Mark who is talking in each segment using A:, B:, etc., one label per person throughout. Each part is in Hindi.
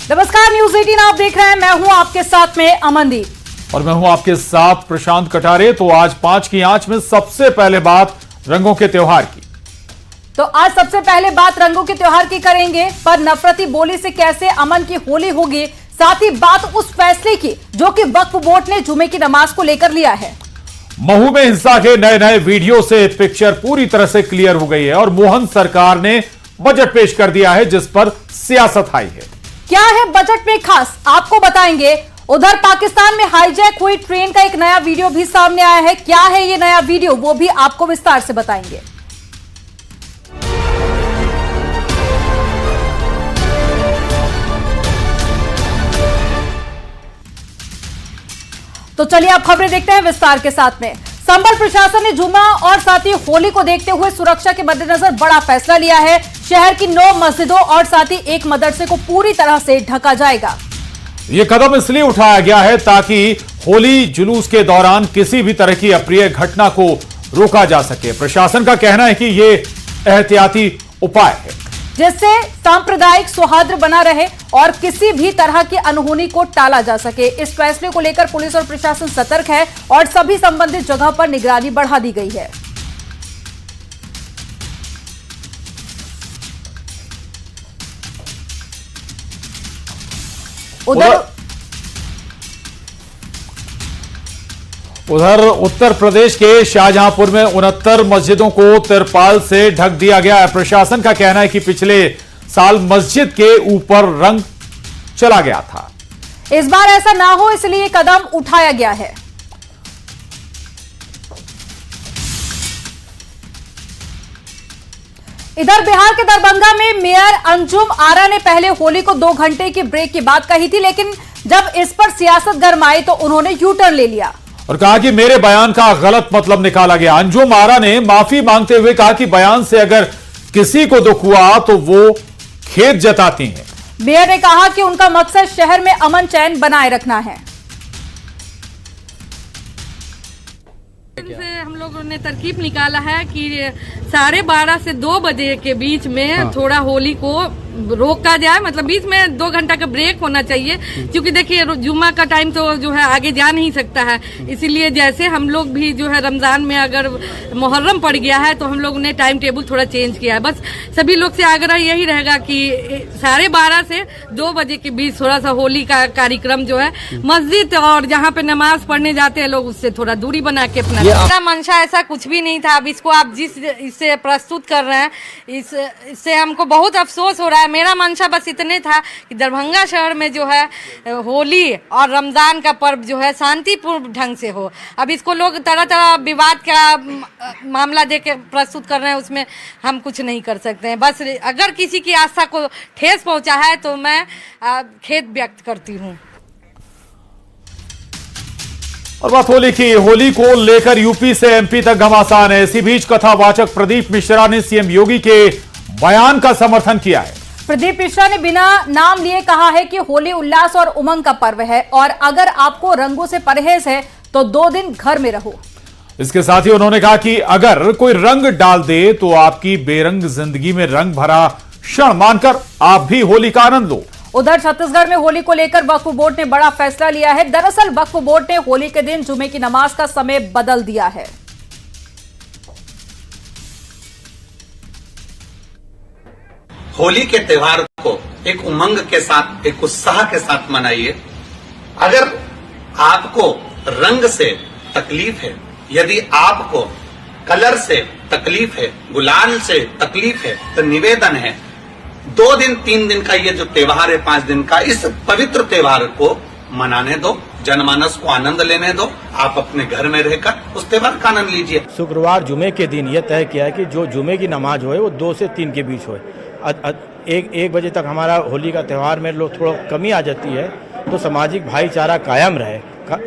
A: नमस्कार, न्यूज 18 आप देख रहे हैं। मैं हूं आपके साथ में अमनदीप
B: और मैं हूं आपके साथ प्रशांत कटारे। तो आज 5 की आंच में सबसे पहले बात रंगों के त्योहार की।
A: तो आज सबसे पहले बात रंगों के त्योहार की करेंगे, पर नफरती बोली से कैसे अमन की होली होगी। साथ ही बात उस फैसले की जो कि वक्फ बोर्ड ने जुमे की नमाज को लेकर लिया है।
B: महू में हिंसा के नए नए वीडियो से पिक्चर पूरी तरह से क्लियर हो गई है और मोहन सरकार ने बजट पेश कर दिया है जिस पर सियासत आई है।
A: क्या है बजट में खास, आपको बताएंगे। उधर पाकिस्तान में हाईजैक हुई ट्रेन का एक नया वीडियो भी सामने आया है। क्या है ये नया वीडियो, वो भी आपको विस्तार से बताएंगे। तो चलिए आप खबरें देखते हैं विस्तार के साथ में। संभल प्रशासन ने जुमा और साथ ही होली को देखते हुए सुरक्षा के मद्देनजर बड़ा फैसला लिया है। शहर की 9 मस्जिदों और साथ ही एक मदरसे को पूरी तरह से ढका जाएगा।
B: यह कदम इसलिए उठाया गया है ताकि होली जुलूस के दौरान किसी भी तरह की अप्रिय घटना को रोका जा सके। प्रशासन का कहना है कि यह एहतियाती उपाय है
A: जिससे सांप्रदायिक सौहार्द बना रहे और किसी भी तरह की अनहोनी को टाला जा सके। इस फैसले को लेकर पुलिस और प्रशासन सतर्क है और सभी संबंधित जगह पर निगरानी बढ़ा दी गई है।
B: उधर उत्तर प्रदेश के शाहजहांपुर में 69 मस्जिदों को तिरपाल से ढक दिया गया है। प्रशासन का कहना है कि पिछले साल मस्जिद के ऊपर रंग चला गया था।
A: इस बार ऐसा ना हो इसलिए कदम उठाया गया है। इधर बिहार के दरभंगा में मेयर अंजुम आरा ने पहले होली को 2 घंटे की ब्रेक की बात कही थी, लेकिन जब इस पर सियासत गरमाई तो उन्होंने यू टर्न ले लिया
B: और कहा कि मेरे बयान का गलत मतलब निकाला गया। अंजुम आरा ने माफी मांगते हुए कहा कि बयान से अगर किसी को दुख हुआ तो वो खेद जताती हैं।
A: मेयर ने कहा कि उनका मकसद शहर में अमन चैन बनाए रखना है।
C: से हम लोगों ने तरकीब निकाला है कि 12:30 से 2 बजे के बीच में थोड़ा होली को रोका जाए, मतलब बीच में 2 घंटा का ब्रेक होना चाहिए, क्योंकि देखिए जुम्मा का टाइम तो जो है आगे जा नहीं सकता है। इसीलिए जैसे हम लोग भी जो है रमजान में अगर मुहर्रम पड़ गया है तो हम लोग ने टाइम टेबल थोड़ा चेंज किया है। बस सभी लोग से आग्रह यही रहेगा कि 12:30 से 2 बजे के बीच थोड़ा सा होली का कार्यक्रम जो है मस्जिद और जहाँ पे नमाज पढ़ने जाते हैं लोग उससे थोड़ा दूरी बना के अपना। मेरा मंशा ऐसा कुछ भी नहीं था। अब इसको आप जिस इससे प्रस्तुत कर रहे हैं इससे हमको बहुत अफसोस हो रहा है। मेरा मंशा बस इतने था कि दरभंगा शहर में जो है होली और रमजान का पर्व जो है शांतिपूर्ण ढंग से हो। अब इसको लोग तरह तरह विवाद का मामला देके प्रस्तुत कर रहे हैं, उसमें हम कुछ नहीं कर सकते हैं। बस अगर किसी की आस्था को ठेस पहुंचा है तो मैं खेद व्यक्त करती हूँ।
B: और बात होली की, होली को लेकर यूपी से एमपी तक घमासान है। इसी बीच कथावाचक प्रदीप मिश्रा ने सीएम योगी के बयान का समर्थन किया है।
A: प्रदीप मिश्रा ने बिना नाम लिए कहा है कि होली उल्लास और उमंग का पर्व है और अगर आपको रंगों से परहेज है तो 2 दिन घर में रहो।
B: इसके साथ ही उन्होंने कहा कि अगर कोई रंग डाल दे तो आपकी बेरंग जिंदगी में रंग भरा क्षण मानकर आप भी होली का आनंद लो।
A: उधर छत्तीसगढ़ में होली को लेकर वक्फ बोर्ड ने बड़ा फैसला लिया है। दरअसल वक्फ बोर्ड ने होली के दिन जुमे की नमाज का समय बदल दिया है।
D: होली के त्योहार को एक उमंग के साथ, एक उत्साह के साथ मनाइए। अगर आपको रंग से तकलीफ है, यदि आपको कलर से तकलीफ है, गुलाल से तकलीफ है, तो निवेदन है 2 दिन 3 दिन का ये जो त्योहार है 5 दिन का, इस पवित्र त्योहार को मनाने दो, जनमानस को आनंद लेने दो। आप अपने घर में रहकर उस त्योहार का आनंद लीजिए।
E: शुक्रवार जुमे के दिन यह तय किया है कि जो जुमे की नमाज होए वो 2 से 3 के बीच होए। 1 बजे तक हमारा होली का त्यौहार में लोग थोड़ा कमी आ जाती है तो सामाजिक भाईचारा कायम रहे।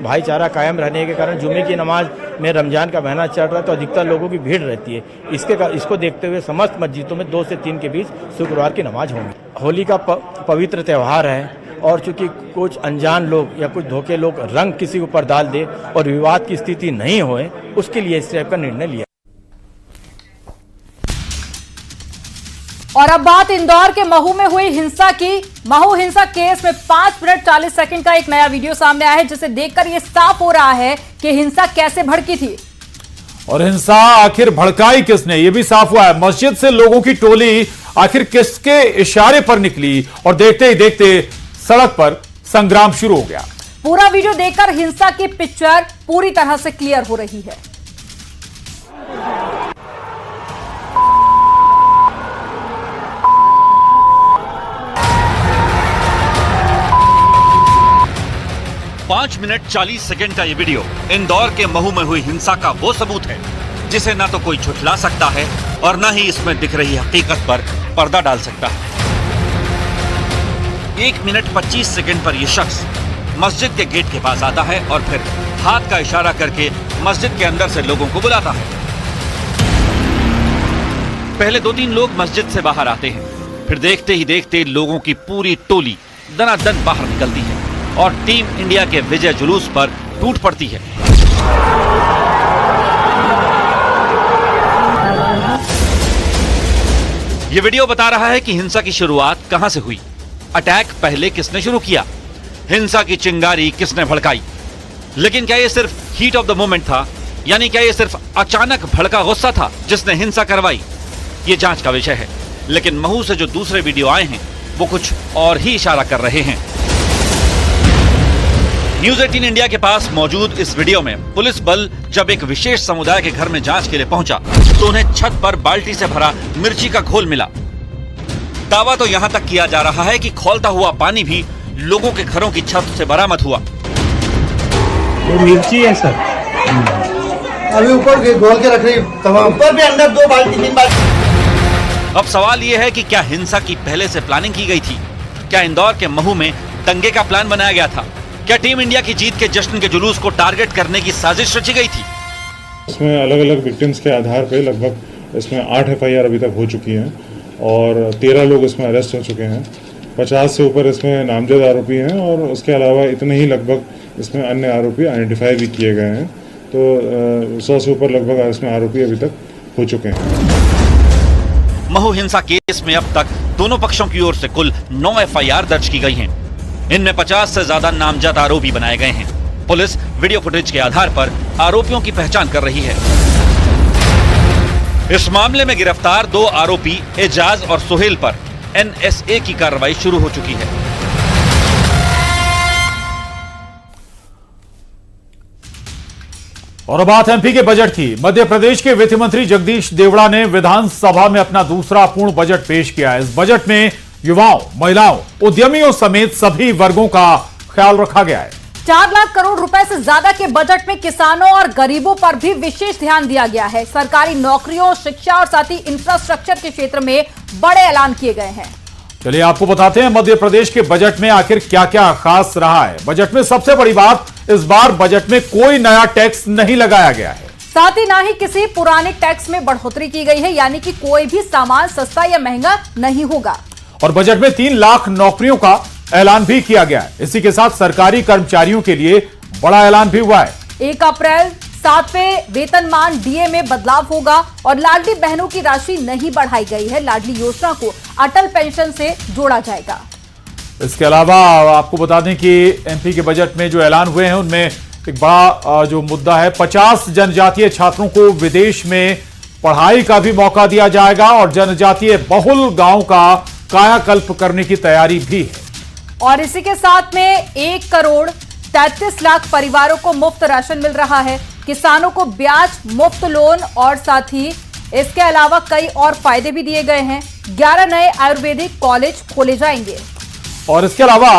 E: भाईचारा कायम रहने के कारण जुमे की नमाज में रमजान का महीना चल रहा है तो अधिकतर लोगों की भीड़ रहती है। इसको देखते हुए समस्त मस्जिदों में 2 से 3 के बीच शुक्रवार की नमाज होंगी। होली का पवित्र त्यौहार है और चूंकि कुछ अनजान लोग या कुछ धोखे लोग रंग किसी के ऊपर डाल दे और विवाद की स्थिति नहीं होए, उसके लिए इस टाइप का निर्णय लिया।
A: और अब बात इंदौर के महू में हुई हिंसा की। महू हिंसा केस में 5 मिनट 40 सेकंड का एक नया वीडियो सामने आया है, जिसे देखकर यह साफ हो रहा है कि हिंसा कैसे भड़की थी
B: और हिंसा आखिर भड़काई किसने, यह भी साफ हुआ है। मस्जिद से लोगों की टोली आखिर किसके इशारे पर निकली और देखते ही देखते सड़क पर संग्राम शुरू हो गया।
A: पूरा वीडियो देखकर हिंसा की पिक्चर पूरी तरह से क्लियर हो रही है।
F: पांच मिनट 40 सेकंड का ये वीडियो इंदौर के महू में हुई हिंसा का वो सबूत है जिसे ना तो कोई झुठला सकता है और ना ही इसमें दिख रही हकीकत पर पर्दा डाल सकता है। 1 मिनट 25 सेकंड पर यह शख्स मस्जिद के गेट के पास आता है और फिर हाथ का इशारा करके मस्जिद के अंदर से लोगों को बुलाता है। पहले 2-3 लोग मस्जिद से बाहर आते हैं, फिर देखते ही देखते लोगों की पूरी टोली दनादन बाहर निकलती है और टीम इंडिया के विजय जुलूस पर टूट पड़ती है। यह वीडियो बता रहा है कि हिंसा की शुरुआत कहां से हुई, अटैक पहले किसने शुरू किया, हिंसा की चिंगारी किसने भड़काई। लेकिन क्या यह सिर्फ हीट ऑफ द मोमेंट था, यानी क्या यह सिर्फ अचानक भड़का गुस्सा था जिसने हिंसा करवाई? यह जांच का विषय है। लेकिन महू से जो दूसरे वीडियो आए हैं वो कुछ और ही इशारा कर रहे हैं। न्यूज़ 18 इंडिया के पास मौजूद इस वीडियो में पुलिस बल जब एक विशेष समुदाय के घर में जांच के लिए पहुंचा तो उन्हें छत पर बाल्टी से भरा मिर्ची का घोल मिला। दावा तो यहां तक किया जा रहा है कि खौलता हुआ पानी भी लोगों के घरों की छत से बरामद हुआ।
G: ये मिर्ची है सर,
H: अभी ऊपर घोल के रख रही तमाम, ऊपर भी अंदर 2 बाल्टी 3 बाल्टी।
F: अब सवाल यह है कि क्या हिंसा की पहले से प्लानिंग की गई थी? क्या इंदौर के महू में दंगे का प्लान बनाया गया था? क्या टीम इंडिया की जीत के जश्न के जुलूस को टारगेट करने की साजिश रची गई थी?
G: इसमें अलग अलग विक्टिम्स के आधार पर लगभग इसमें 8 FIR अभी तक हो चुकी हैं और 13 लोग इसमें अरेस्ट हो चुके हैं। 50 से ऊपर इसमें नामजद आरोपी हैं और उसके अलावा इतने ही लगभग इसमें अन्य आरोपी आइडेंटिफाई भी किए गए हैं। तो 100 से ऊपर लगभग इसमें आरोपी अभी तक हो चुके हैं।
F: महू हिंसा केस में अब तक दोनों पक्षों की ओर से कुल 9 FIR दर्ज की गई हैं। इनमें 50 से ज्यादा नामजद आरोपी बनाए गए हैं। पुलिस वीडियो फुटेज के आधार पर आरोपियों की पहचान कर रही है। इस मामले में गिरफ्तार 2 आरोपी एजाज और सोहेल पर NSA की कार्रवाई शुरू हो चुकी है।
B: और बात MP के बजट की। मध्य प्रदेश के वित्त मंत्री जगदीश देवड़ा ने विधानसभा में अपना दूसरा पूर्ण बजट पेश किया। इस बजट में युवाओं, महिलाओं, उद्यमियों समेत सभी वर्गों का ख्याल रखा गया है।
A: 4 लाख करोड़ रुपए से ज्यादा के बजट में किसानों और गरीबों पर भी विशेष ध्यान दिया गया है। सरकारी नौकरियों, शिक्षा और साथ ही इंफ्रास्ट्रक्चर के क्षेत्र में बड़े ऐलान किए गए हैं।
B: चलिए आपको बताते हैं मध्य प्रदेश के बजट में आखिर क्या क्या खास रहा है। बजट में सबसे बड़ी बात, इस बार बजट में कोई नया टैक्स नहीं लगाया गया है।
A: साथ ही ना ही किसी पुराने टैक्स में बढ़ोतरी की गई है, यानी कि कोई भी सामान सस्ता या महंगा नहीं होगा। और
B: बजट में 3 लाख नौकरियों का ऐलान भी किया गया है। इसी के साथ सरकारी कर्मचारियों के लिए बड़ा ऐलान भी हुआ है।
A: 1 अप्रैल 7वें वेतनमान DA में बदलाव होगा और लाडली बहनों की राशि नहीं बढ़ाई गई है। लाडली योजना को अटल पेंशन से जोड़ा जाएगा।
B: इसके अलावा आपको बता दें कि MP के बजट में जो ऐलान हुए हैं उनमें एक बड़ा जो मुद्दा है, 50 जनजातीय छात्रों को विदेश में पढ़ाई का भी मौका दिया जाएगा और जनजातीय बहुल गांव का कायाकल्प करने की तैयारी भी है।
A: और इसी के साथ में 1 करोड़ 33 लाख परिवारों को मुफ्त राशन मिल रहा है। किसानों को ब्याज मुफ्त लोन और साथ ही इसके अलावा कई और फायदे भी दिए गए हैं। 11 नए आयुर्वेदिक कॉलेज खोले जाएंगे
B: और इसके अलावा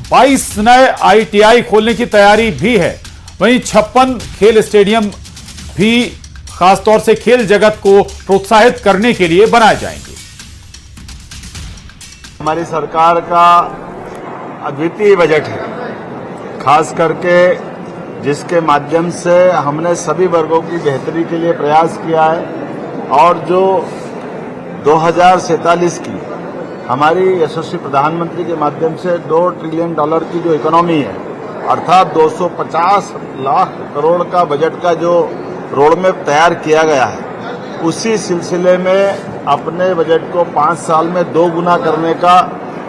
B: 22 नए ITI खोलने की तैयारी भी है। वहीं 56 खेल स्टेडियम भी खासतौर से खेल जगत को प्रोत्साहित करने के लिए बनाए जाएंगे।
I: हमारी सरकार का अद्वितीय बजट है, खास करके जिसके माध्यम से हमने सभी वर्गों की बेहतरी के लिए प्रयास किया है और जो 2047 की हमारी यशस्वी प्रधानमंत्री के माध्यम से $2 ट्रिलियन की जो इकोनॉमी है, अर्थात 250 लाख करोड़ का बजट का जो रोड मैप तैयार किया गया है, उसी सिलसिले में अपने बजट को 5 साल में 2 गुना करने का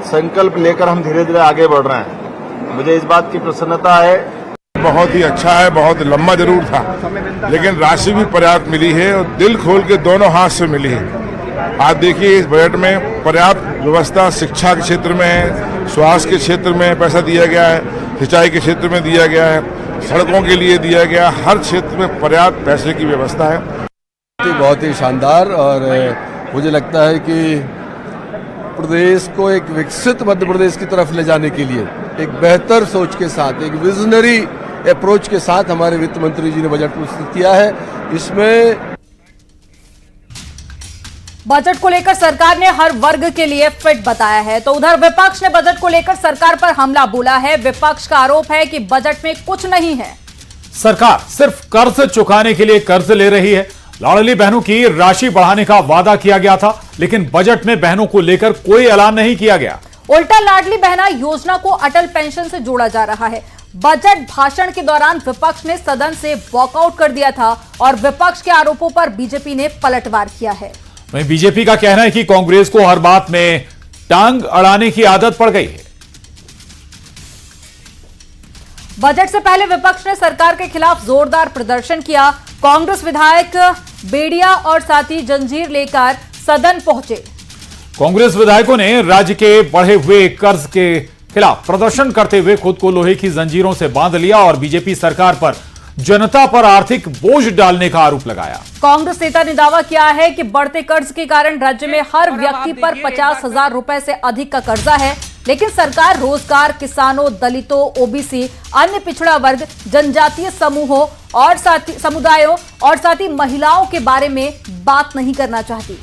I: संकल्प लेकर हम धीरे धीरे आगे बढ़ रहे हैं। मुझे इस बात की प्रसन्नता है।
J: बहुत ही अच्छा है, बहुत लंबा जरूर था, लेकिन राशि भी पर्याप्त मिली है और दिल खोल के दोनों हाथ से मिली है। आज देखिए इस बजट में पर्याप्त व्यवस्था शिक्षा के क्षेत्र में है, स्वास्थ्य के क्षेत्र में पैसा दिया गया है, सिंचाई के क्षेत्र में दिया गया है, सड़कों के लिए दिया गया, हर क्षेत्र में पर्याप्त पैसे की व्यवस्था है।
K: बहुत ही शानदार, और मुझे लगता है कि प्रदेश को एक विकसित मध्य प्रदेश की तरफ ले जाने के लिए एक बेहतर सोच के साथ, एक विजनरी अप्रोच के साथ हमारे वित्त मंत्री जी ने बजट प्रस्तुत किया है। इसमें
A: बजट को लेकर सरकार ने हर वर्ग के लिए फिट बताया है, तो उधर विपक्ष ने बजट को लेकर सरकार पर हमला बोला है। विपक्ष का आरोप है कि बजट में कुछ नहीं है,
B: सरकार सिर्फ कर्ज चुकाने के लिए कर्ज ले रही है। लाडली बहनों की राशि बढ़ाने का वादा किया गया था, लेकिन बजट में बहनों को लेकर कोई ऐलान नहीं किया गया।
A: उल्टा लाडली बहना योजना को अटल पेंशन से जोड़ा जा रहा है। बजट भाषण के दौरान विपक्ष ने सदन से वॉकआउट कर दिया था और विपक्ष के आरोपों पर बीजेपी ने पलटवार किया है।
B: वहीं बीजेपी का कहना है कि कांग्रेस को हर बात में टांग अड़ाने की आदत पड़ गई है।
A: बजट से पहले विपक्ष ने सरकार के खिलाफ जोरदार प्रदर्शन किया। कांग्रेस विधायक बेड़िया और साथी जंजीर लेकर सदन पहुंचे।
B: कांग्रेस विधायकों ने राज्य के बढ़े हुए कर्ज के खिलाफ प्रदर्शन करते हुए खुद को लोहे की जंजीरों से बांध लिया और बीजेपी सरकार पर जनता पर आर्थिक बोझ डालने का आरोप लगाया।
A: कांग्रेस नेता ने दावा किया है कि बढ़ते कर्ज के कारण राज्य में हर व्यक्ति पर 50,000 रुपए से अधिक का कर्जा है, लेकिन सरकार रोजगार, किसानों, दलितों, ओबीसी, अन्य पिछड़ा वर्ग, जनजातीय समूहों और समुदायों और साथ ही महिलाओं के बारे में बात नहीं करना चाहती।